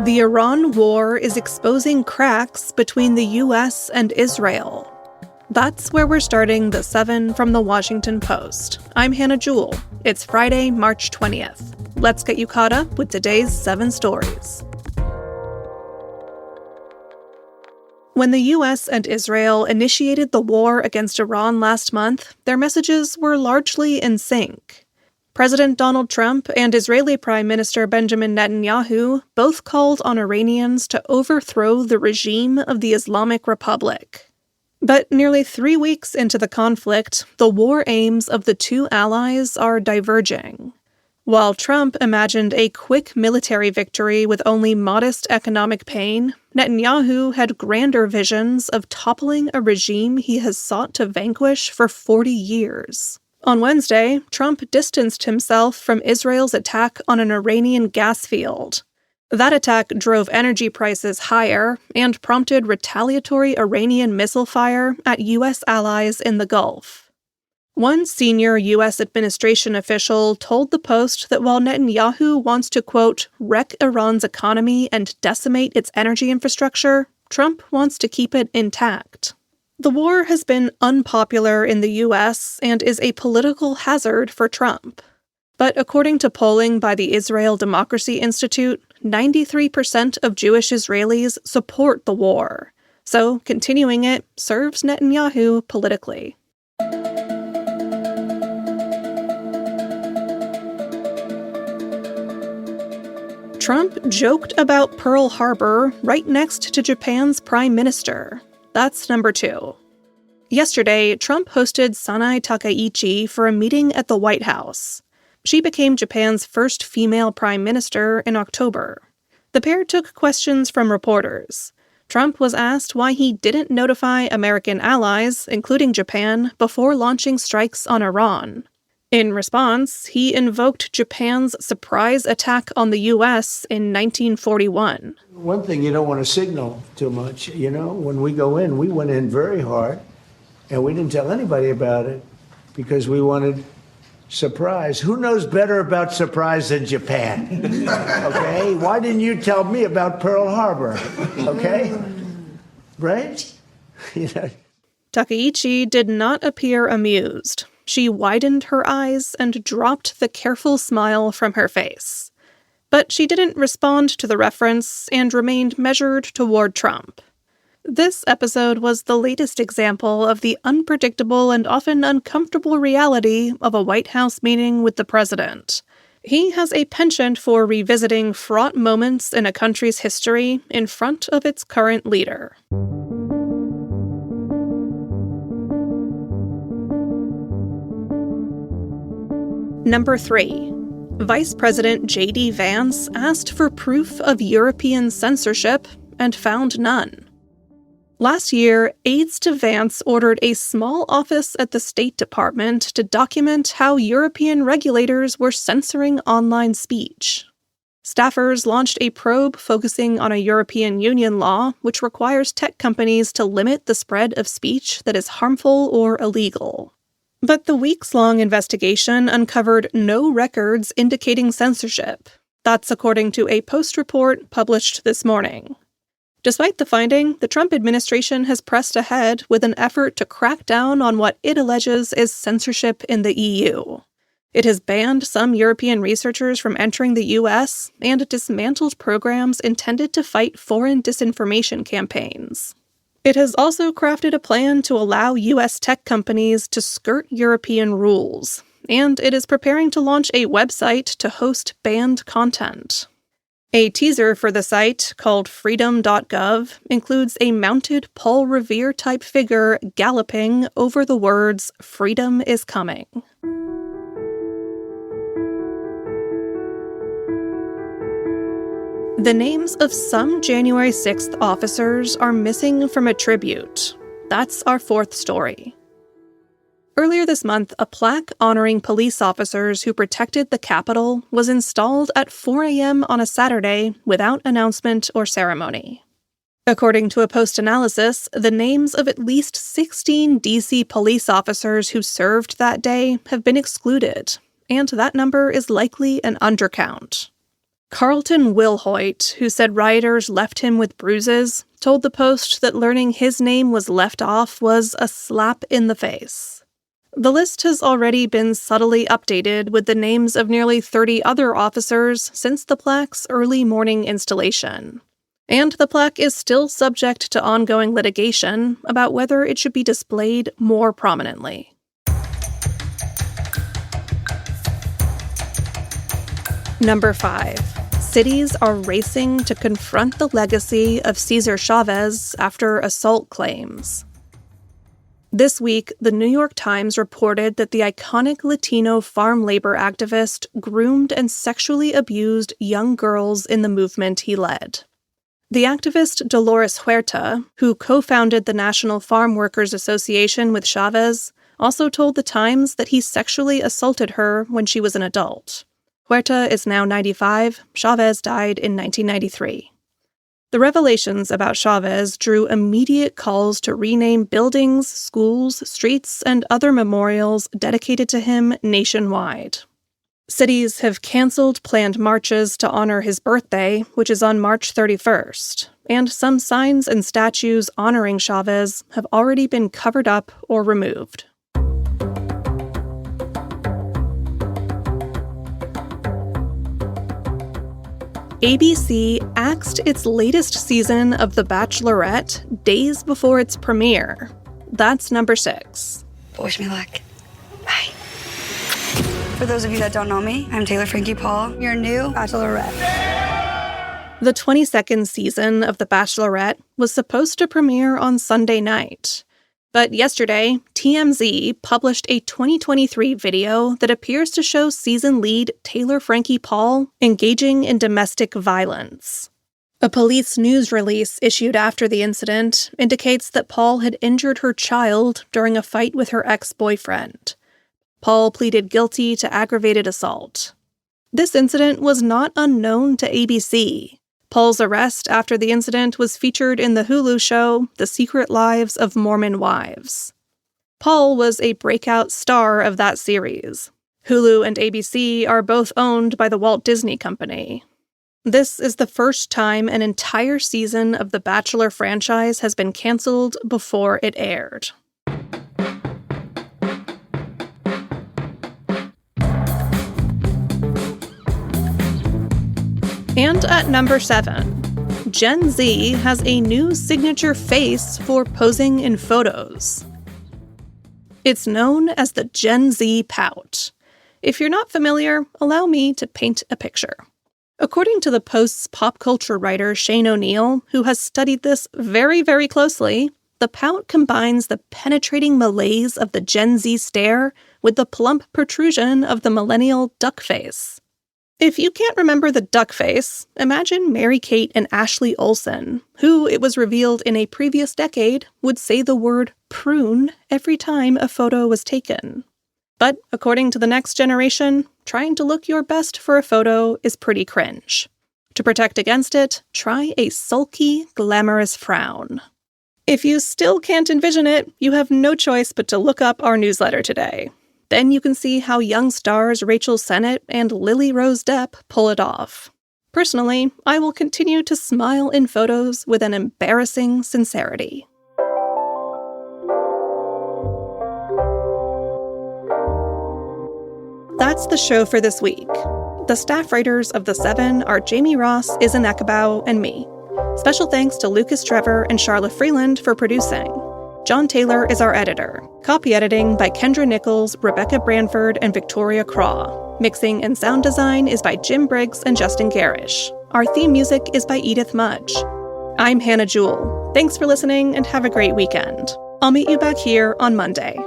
The Iran war is exposing cracks between the US and Israel. That's where we're starting the 7 from the Washington Post. I'm Hannah Jewell. It's Friday, March 20th. Let's get you caught up with today's 7 stories. When the US and Israel initiated the war against Iran last month, their messages were largely in sync. President Donald Trump and Israeli Prime Minister Benjamin Netanyahu both called on Iranians to overthrow the regime of the Islamic Republic. But nearly 3 weeks into the conflict, the war aims of the two allies are diverging. While Trump imagined a quick military victory with only modest economic pain, Netanyahu had grander visions of toppling a regime he has sought to vanquish for 40 years. On Wednesday, Trump distanced himself from Israel's attack on an Iranian gas field. That attack drove energy prices higher and prompted retaliatory Iranian missile fire at U.S. allies in the Gulf. One senior U.S. administration official told the Post that while Netanyahu wants to, quote, wreck Iran's economy and decimate its energy infrastructure, Trump wants to keep it intact. The war has been unpopular in the U.S. and is a political hazard for Trump. But according to polling by the Israel Democracy Institute, 93% of Jewish Israelis support the war. So continuing it serves Netanyahu politically. Trump joked about Pearl Harbor right next to Japan's prime minister. That's number 2. Yesterday, Trump hosted Sanai Takaichi for a meeting at the White House. She became Japan's first female prime minister in October. The pair took questions from reporters. Trump was asked why he didn't notify American allies, including Japan, before launching strikes on Iran. In response, he invoked Japan's surprise attack on the U.S. in 1941. One thing you don't want to signal too much, when we go in, we went in very hard, and we didn't tell anybody about it because we wanted surprise. Who knows better about surprise than Japan? Okay? Why didn't you tell me about Pearl Harbor? Okay? Right? Takaichi did not appear amused. She widened her eyes and dropped the careful smile from her face. But she didn't respond to the reference and remained measured toward Trump. This episode was the latest example of the unpredictable and often uncomfortable reality of a White House meeting with the president. He has a penchant for revisiting fraught moments in a country's history in front of its current leader. Number 3. Vice President J.D. Vance asked for proof of European censorship and found none. Last year, aides to Vance ordered a small office at the State Department to document how European regulators were censoring online speech. Staffers launched a probe focusing on a European Union law which requires tech companies to limit the spread of speech that is harmful or illegal. But the weeks-long investigation uncovered no records indicating censorship. That's according to a Post report published this morning. Despite the finding, the Trump administration has pressed ahead with an effort to crack down on what it alleges is censorship in the EU. It has banned some European researchers from entering the U.S. and dismantled programs intended to fight foreign disinformation campaigns. It has also crafted a plan to allow U.S. tech companies to skirt European rules, and it is preparing to launch a website to host banned content. A teaser for the site, called freedom.gov, includes a mounted Paul Revere-type figure galloping over the words, "Freedom is coming." The names of some January 6th officers are missing from a tribute. That's our 4th story. Earlier this month, a plaque honoring police officers who protected the Capitol was installed at 4 a.m. on a Saturday without announcement or ceremony. According to a Post analysis, the names of at least 16 D.C. police officers who served that day have been excluded, and that number is likely an undercount. Carlton Wilhoit, who said rioters left him with bruises, told the Post that learning his name was left off was a slap in the face. The list has already been subtly updated with the names of nearly 30 other officers since the plaque's early morning installation. And the plaque is still subject to ongoing litigation about whether it should be displayed more prominently. Number 5. Cities are racing to confront the legacy of Cesar Chavez after assault claims. This week, the New York Times reported that the iconic Latino farm labor activist groomed and sexually abused young girls in the movement he led. The activist Dolores Huerta, who co-founded the National Farm Workers Association with Chavez, also told the Times that he sexually assaulted her when she was an adult. Huerta is now 95. Chavez died in 1993. The revelations about Chavez drew immediate calls to rename buildings, schools, streets, and other memorials dedicated to him nationwide. Cities have canceled planned marches to honor his birthday, which is on March 31st, and some signs and statues honoring Chavez have already been covered up or removed. ABC axed its latest season of The Bachelorette days before its premiere. That's number 6. Wish me luck. Bye. For those of you that don't know me, I'm Frankie Paul, your new Bachelorette. The 22nd season of The Bachelorette was supposed to premiere on Sunday night. But yesterday, TMZ published a 2023 video that appears to show season lead Frankie Paul engaging in domestic violence. A police news release issued after the incident indicates that Paul had injured her child during a fight with her ex-boyfriend. Paul pleaded guilty to aggravated assault. This incident was not unknown to ABC. Paul's arrest after the incident was featured in the Hulu show The Secret Lives of Mormon Wives. Paul was a breakout star of that series. Hulu and ABC are both owned by the Walt Disney Company. This is the first time an entire season of the Bachelor franchise has been canceled before it aired. And at number 7, Gen Z has a new signature face for posing in photos. It's known as the Gen Z pout. If you're not familiar, allow me to paint a picture. According to the Post's pop culture writer Shane O'Neill, who has studied this very, very closely, the pout combines the penetrating malaise of the Gen Z stare with the plump protrusion of the millennial duck face. If you can't remember the duck face, imagine Mary-Kate and Ashley Olsen, who, it was revealed in a previous decade, would say the word prune every time a photo was taken. But according to the next generation, trying to look your best for a photo is pretty cringe. To protect against it, try a sulky, glamorous frown. If you still can't envision it, you have no choice but to look up our newsletter today. Then you can see how young stars Rachel Sennett and Lily Rose Depp pull it off. Personally, I will continue to smile in photos with an embarrassing sincerity. That's the show for this week. The staff writers of The Seven are Jamie Ross, Izan Ekabau, and me. Special thanks to Lucas Trevor and Charlotte Freeland for producing. John Taylor is our editor. Copy editing by Kendra Nichols, Rebecca Branford, and Victoria Craw. Mixing and sound design is by Jim Briggs and Justin Garish. Our theme music is by Edith Mudge. I'm Hannah Jewell. Thanks for listening and have a great weekend. I'll meet you back here on Monday.